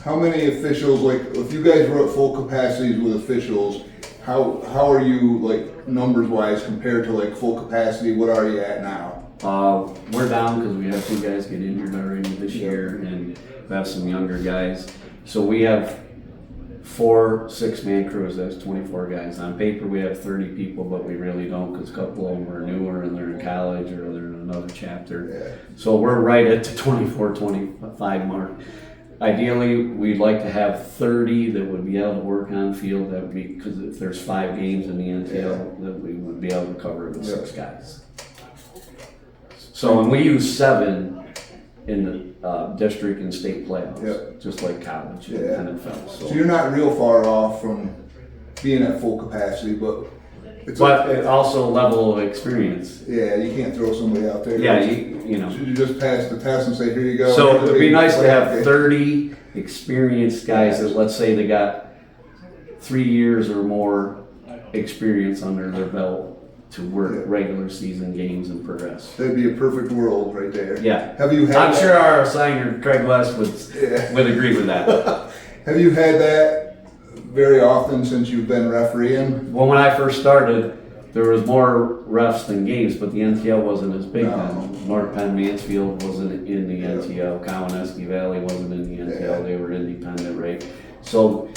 How many officials, like, if you guys were at full capacities with officials, how are you, like, numbers-wise compared to, like, full capacity? What are you at now? We're down because we have 2 guys get injured already this year, and we have some younger guys. So we have 4 6-man crews. That's 24 guys. On paper, we have 30 people, but we really don't because a couple of them are newer and they're in college or they're in another chapter. Yeah. So we're right at the 24, 25 mark. Ideally, we'd like to have 30 that would be able to work on field. That would be because if there's 5 games in the NTL, that we would be able to cover it with 6 guys. So, and we use 7 in the district and state playoffs, just like college and NFL. So you're not real far off from being at full capacity, but it's also level of experience. Yeah, you can't throw somebody out there. Yeah, you know. You just pass the test and say, here you go. So it'd be nice to have 30 experienced guys that, let's say they got 3 years or more experience under their belt to work regular season games and progress. That'd be a perfect world right there. Yeah. Have you had I'm sure our assigner, Craig West, would agree with that. Have you had that very often since you've been refereeing? Well, when I first started, there was more refs than games, but the NTL wasn't as big then. North Penn Mansfield wasn't in the NTL. Cowanesque Valley wasn't in the NTL. They were independent, right? So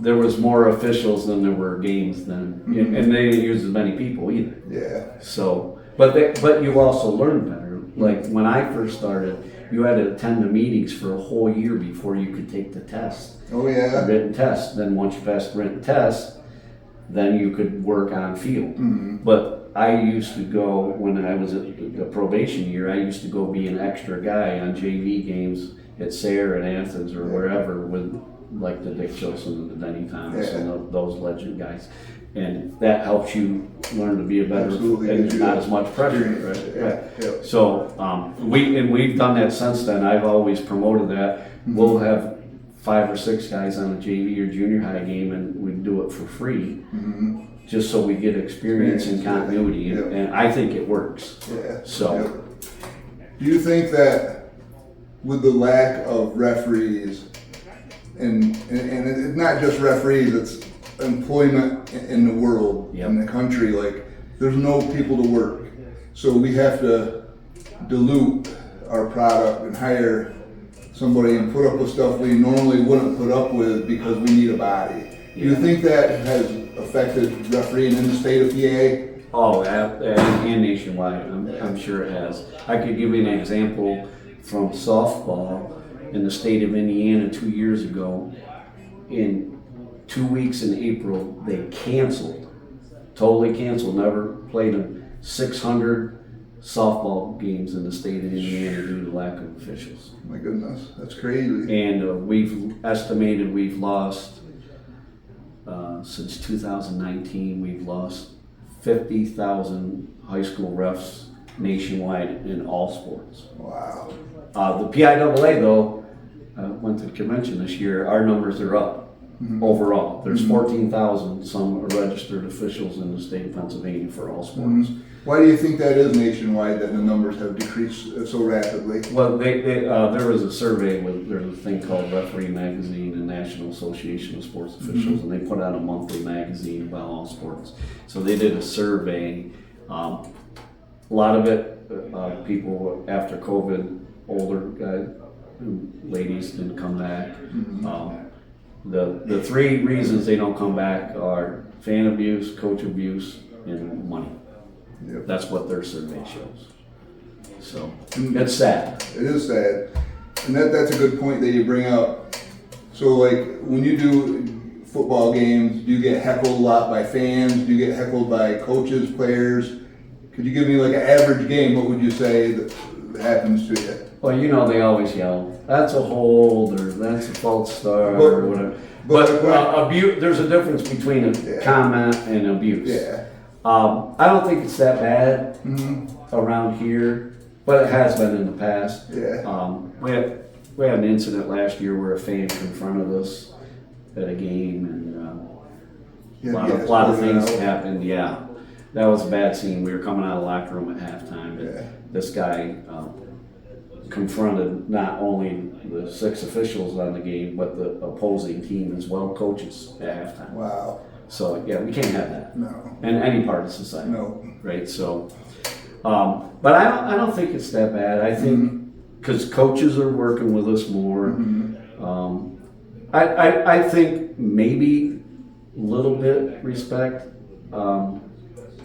there was more officials than there were games then, and they didn't use as many people either. Yeah. So, but you also learn better. Like when I first started, you had to attend the meetings for a whole year before you could take the test. Oh yeah. The written test. Then once you passed the written test, then you could work on field. But I used to go, when I was at the probation year, I used to go be an extra guy on JV games at Sayre and Athens or wherever with like the Dick Chilson and the Denny Thomas and those legend guys. And that helps you learn to be a better and not as much pressure. Right? So we've done that since then. I've always promoted that. We'll have 5 or 6 guys on a JV or junior high game, and we do it for free, just so we get experience and continuity. And I think it works. So, do you think that with the lack of referees, and it's not just referees, it's employment in the world, in the country, like there's no people to work, so we have to dilute our product and hire somebody and put up with stuff we normally wouldn't put up with because we need a body. Do you think that has affected refereeing in the state of PA? Oh, and nationwide, I'm sure it has. I could give you an example from softball in the state of Indiana 2 years ago. In 2 weeks in April, they totally canceled, never played them 600 softball games in the state of Indiana due to lack of officials. My goodness, that's crazy. And we've estimated we've lost, since 2019, we've lost 50,000 high school refs nationwide in all sports. Wow. The PIAA, though, went to the convention this year. Our numbers are up overall. There's 14,000 some registered officials in the state of Pennsylvania for all sports. Why do you think that is nationwide, that the numbers have decreased so rapidly? Well, there was a survey, there's a thing called Referee Magazine, the National Association of Sports Officials, and they put out a monthly magazine about all sports. So they did a survey. A lot of it, people after COVID, older guys, ladies didn't come back. The 3 reasons they don't come back are fan abuse, coach abuse, and money. That's what their survey shows. So it's sad. It is sad, and that's a good point that you bring up. So like when you do football games, do you get heckled a lot by fans? Do you get heckled by coaches, players? Could you give me like an average game? What would you say that happens to you? Well, you know they always yell, "That's a hold," or "That's a false start," or whatever. But abuse, there's a difference between a comment and abuse. I don't think it's that bad around here, but it has been in the past. We had an incident last year where a fan confronted us at a game, and a lot of things happened. That was a bad scene. We were coming out of the locker room at halftime, and this guy confronted not only the 6 officials on the game, but the opposing team as well, coaches at halftime. Wow. So yeah, we can't have that No. in any part of society. No. Right. So, but I don't think it's that bad. I think because coaches are working with us more. I think maybe a little bit respect.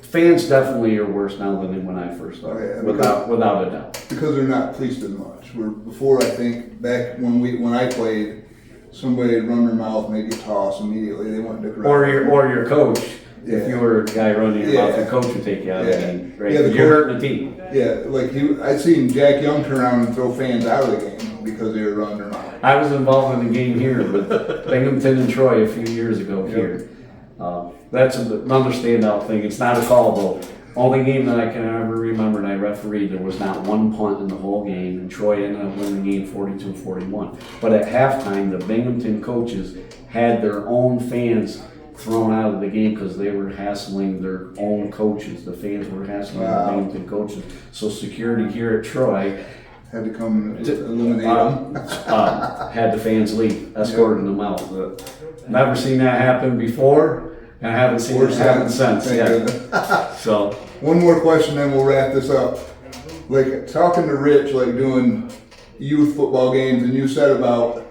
Fans definitely are worse now than when I first started, without a doubt. Because they're not policed as much. Where before, I think back when I played, somebody would run their mouth, make a toss immediately. They wouldn't dick around. Or your coach. Yeah. If you were a guy running your mouth, the coach would take you out of the game. Right? Yeah, You're hurting the team. Yeah, like I seen Jack Young turn around and throw fans out of the game because they were running their mouth. I was involved in the game here with Binghamton and Troy a few years ago here. That's another standout thing. It's not a call though. Only game that I can ever remember and I refereed, there was not one punt in the whole game, and Troy ended up winning the game 42-41. But at halftime, the Binghamton coaches had their own fans thrown out of the game because they were hassling their own coaches. The fans were hassling the Binghamton coaches. So security here at Troy had to come and eliminate them. Had the fans leave, escorting them out. Never seen that happen before. And I haven't seen it happen since. Yeah. So one more question, then we'll wrap this up. Like talking to Rich, like doing youth football games, and you said about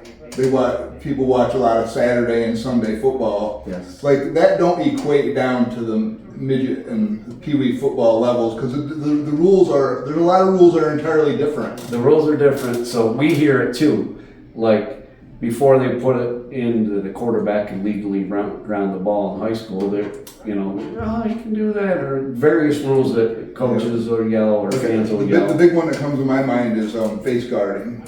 people watch a lot of Saturday and Sunday football. Yes. Like that don't equate down to the midget and pee-wee football levels because the rules are there's a lot of rules that are entirely different. The rules are different, so we hear it too. Like before they put it into the quarterback and legally ground the ball in high school, they're you can do that, or various rules that coaches will yell or fans will yell. The big one that comes to my mind is face guarding.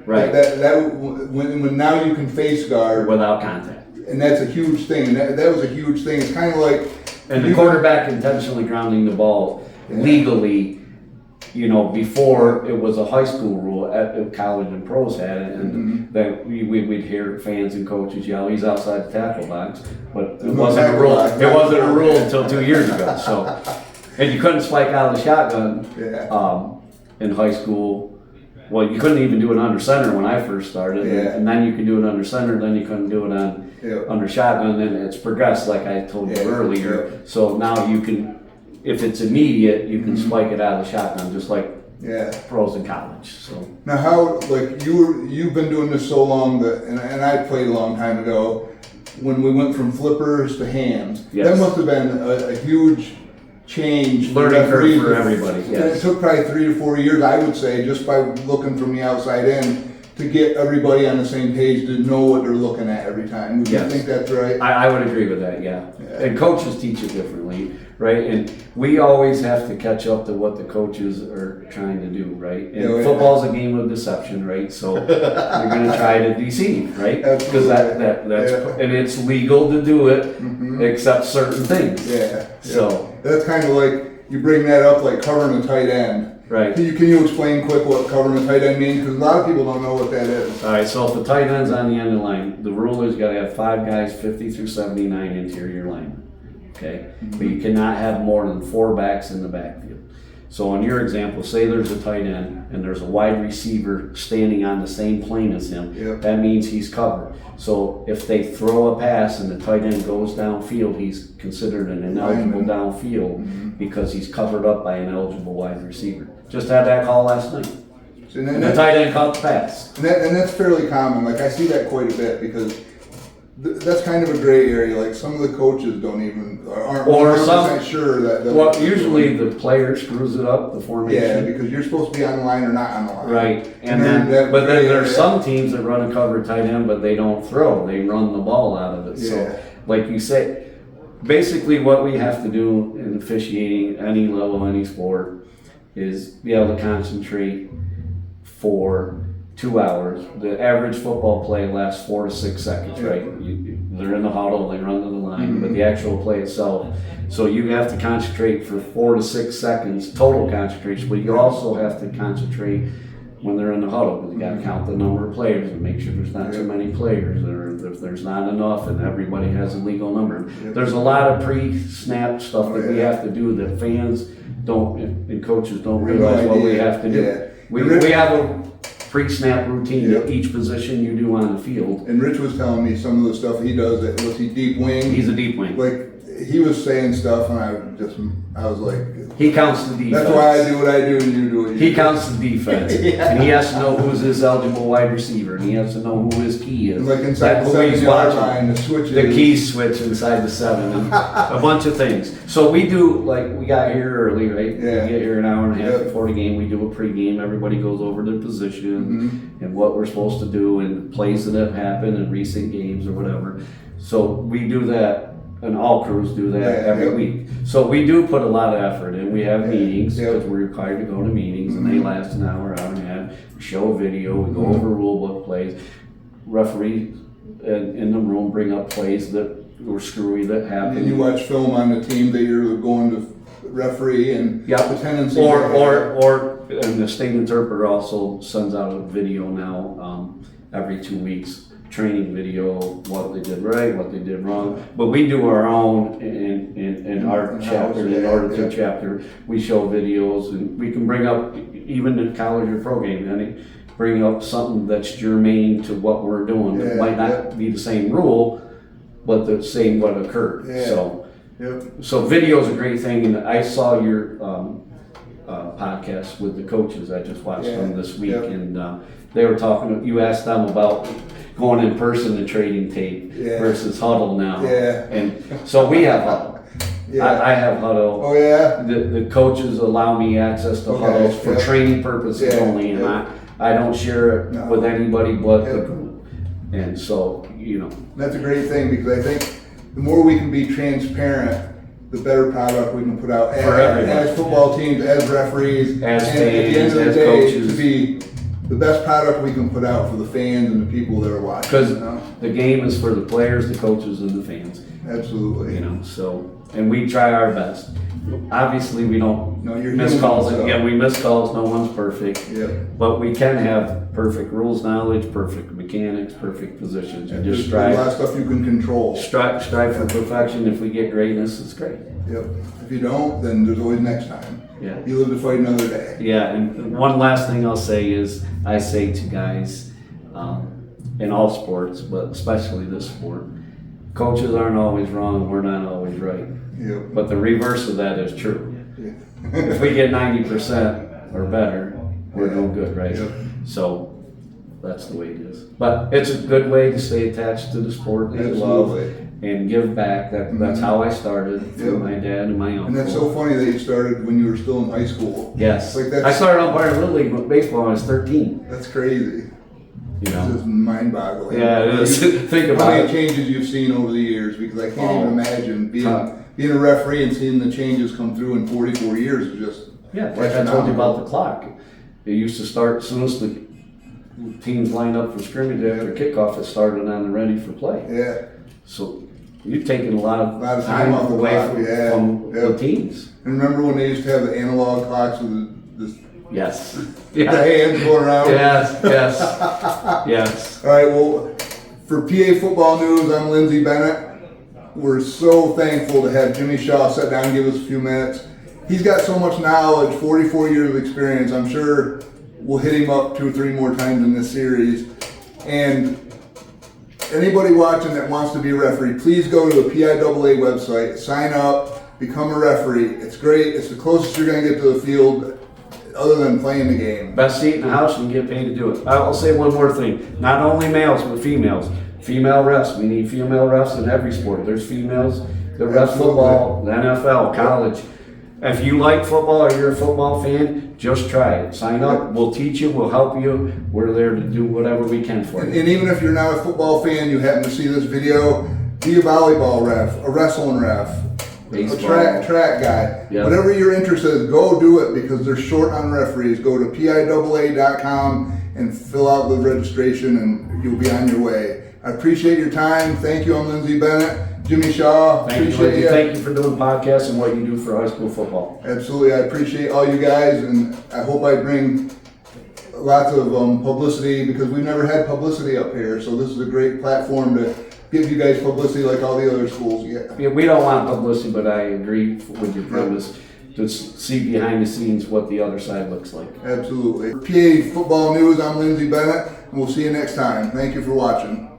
Right. When now you can face guard without contact, and that's a huge thing. And that was a huge thing. It's kind of like the quarterback intentionally grounding the ball legally. Before it was a high school rule, at college and pros had it, and then we'd hear fans and coaches yell, "He's outside the tackle box," but it wasn't a rule. It wasn't a rule until 2 years ago. So, and you couldn't spike out of the shotgun in high school. Well, you couldn't even do it under center when I first started, and then you could do it under center. Then you couldn't do it on under shotgun. And it's progressed, like I told you earlier. So now you can. If it's immediate, you can spike it out of the shotgun, just like pros in college. So now, how you've been doing this so long and I played a long time ago. When we went from flippers to hands, that must have been a huge change. Learning curve for everybody. Yes. It took probably 3 to 4 years, I would say, just by looking from the outside in, to get everybody on the same page to know what they're looking at every time. Would you think that's right? I would agree with that, yeah. And coaches teach it differently, right? And we always have to catch up to what the coaches are trying to do, right? And football's a game of deception, right? So you're going to try to deceive, right? Because that's and it's legal to do it, except certain things. Yeah. So that's kind of like you bring that up, like covering a tight end. Right. Can you explain quick what covering a tight end means? Because a lot of people don't know what that is. All right, so if the tight end's on the end of the line, the rule is you got to have 5 guys, 50 through 79 interior linemen. Okay? But you cannot have more than 4 backs in the backfield. So in your example, say there's a tight end and there's a wide receiver standing on the same plane as him. That means he's covered. So if they throw a pass and the tight end goes downfield, he's considered an ineligible downfield because he's covered up by an eligible wide receiver. Just had that call last night. And the tight end caught the pass. And that's fairly common. Like I see that quite a bit because that's kind of a gray area. Like some of the coaches aren't 100% sure that. Well, usually the player screws it up, the formation. Yeah, because you're supposed to be on the line or not on the line. Right, and then there's some teams that run a covered tight end, but they don't throw. They run the ball out of it. So, like you say, basically what we have to do in officiating any level, any sport, is be able to concentrate for 2 hours. The average football play lasts 4 to 6 seconds, right? They're in the huddle, they run to the line, but the actual play itself. So you have to concentrate for 4 to 6 seconds, total concentration, but you also have to concentrate when they're in the huddle, because you got to count the number of players and make sure there's not too many players, or if there's not enough and everybody has a legal number. There's a lot of pre-snap stuff that we have to do that fans don't and coaches don't realize what we have to do. We have a pre-snap routine at each position you do on the field. And Rich was telling me some of the stuff he does. Was he deep wing? He's a deep wing. Like he was saying stuff, and I was like, he counts the defense. That's why I do what I do, and you do what you do. He counts the defense, and he has to know who's his eligible wide receiver, and he has to know who his key is. And like inside the 7-yard line, the switches. The key switch inside the 7, and a bunch of things. So we do, like, we got here early, right? Yeah. We get here an hour and a half before the game. We do a pregame. Everybody goes over their position and what we're supposed to do and plays that have happened in recent games or whatever. So we do that. And all crews do that every week. So we do put a lot of effort in. We have meetings because we're required to go to meetings, and they last an hour and a half. We show a video, we go over rule book plays. Referees in the room bring up plays that were screwy that happened. And you watch film on the team that you're going to referee and the tendency. And the state interpreter also sends out a video now every 2 weeks. Training video, what they did right, what they did wrong. But we do our own in our chapter, in our auditor chapter. We show videos, and we can bring up, even in college or pro game, bring up something that's germane to what we're doing. It might not be the same rule, but the same what occurred. So video is a great thing, and I saw your podcast with the coaches. I just watched them this week, and they were talking. You asked them about going in person to trading tape versus huddle now. And so we have huddle. I have huddle. Oh yeah. The coaches allow me access to huddles for training purposes only, and I don't share it with anybody but the group. And so, That's a great thing, because I think the more we can be transparent, the better product we can put out as football teams, as referees, as and fans, at the end of the as day, coaches. to be the best product we can put out for the fans and the people that are watching. Because the game is for the players, the coaches, and the fans. Absolutely. And we try our best. Obviously, we don't miss calls. We miss calls. No one's perfect. But we can have perfect rules knowledge, perfect mechanics, perfect positions. And just strive. A lot of stuff you can control. Strive for perfection. If we get greatness, it's great. If you don't, then there's always next time. You live to fight another day. And one last thing I'll say is, I say to guys in all sports, but especially this sport, coaches aren't always wrong. We're not always right. But the reverse of that is true. If we get 90% or better, we're doing good, right? So that's the way it is. But it's a good way to stay attached to the sport that you love and give back. That's how I started through my dad and my uncle. And that's so funny that you started when you were still in high school. Yes. I started umpiring Little League baseball when I was 13. That's crazy. It's just mind-boggling. Yeah, it is. Think about how many changes you've seen over the years, because I can't even imagine being a referee and seeing the changes come through in 44 years is just like I told you about the clock. It used to start as soon as the teams lined up for scrimmage after kickoff. It started on the ready for play. So you've taken a lot of time away from the teams. And remember when they used to have the analog clocks with the hands going around? Yes. All right, well, for PA Football News, I'm Lindsey Bennett. We're so thankful to have Jimmy Shaw sit down and give us a few minutes. He's got so much knowledge, 44 years of experience. I'm sure we'll hit him up 2 or 3 more times in this series. And anybody watching that wants to be a referee, please go to the PIAA website, sign up, become a referee. It's great. It's the closest you're going to get to the field other than playing the game. Best seat in the house, and get paid to do it. I'll say one more thing. Not only males, but females. Female refs. We need female refs in every sport. There's females that ref football, the NFL, college. If you like football or you're a football fan, just try it. Sign up. We'll teach you. We'll help you. We're there to do whatever we can for you. And even if you're not a football fan, you happen to see this video, be a volleyball ref, a wrestling ref, baseball, a track guy. Whatever your interest is, go do it, because they're short on referees. Go to PIAA.com and fill out the registration, and you'll be on your way. I appreciate your time. Thank you. I'm Lindsey Bennett. Jimmy Shaw, appreciate you. Thank you for doing podcasts and what you do for high school football. Absolutely. I appreciate all you guys, and I hope I bring lots of publicity, because we've never had publicity up here. So this is a great platform to give you guys publicity like all the other schools get. We don't want publicity, but I agree with your premise. to see behind the scenes what the other side looks like. Absolutely. For PA Football News, I'm Lindsey Bennett, and we'll see you next time. Thank you for watching.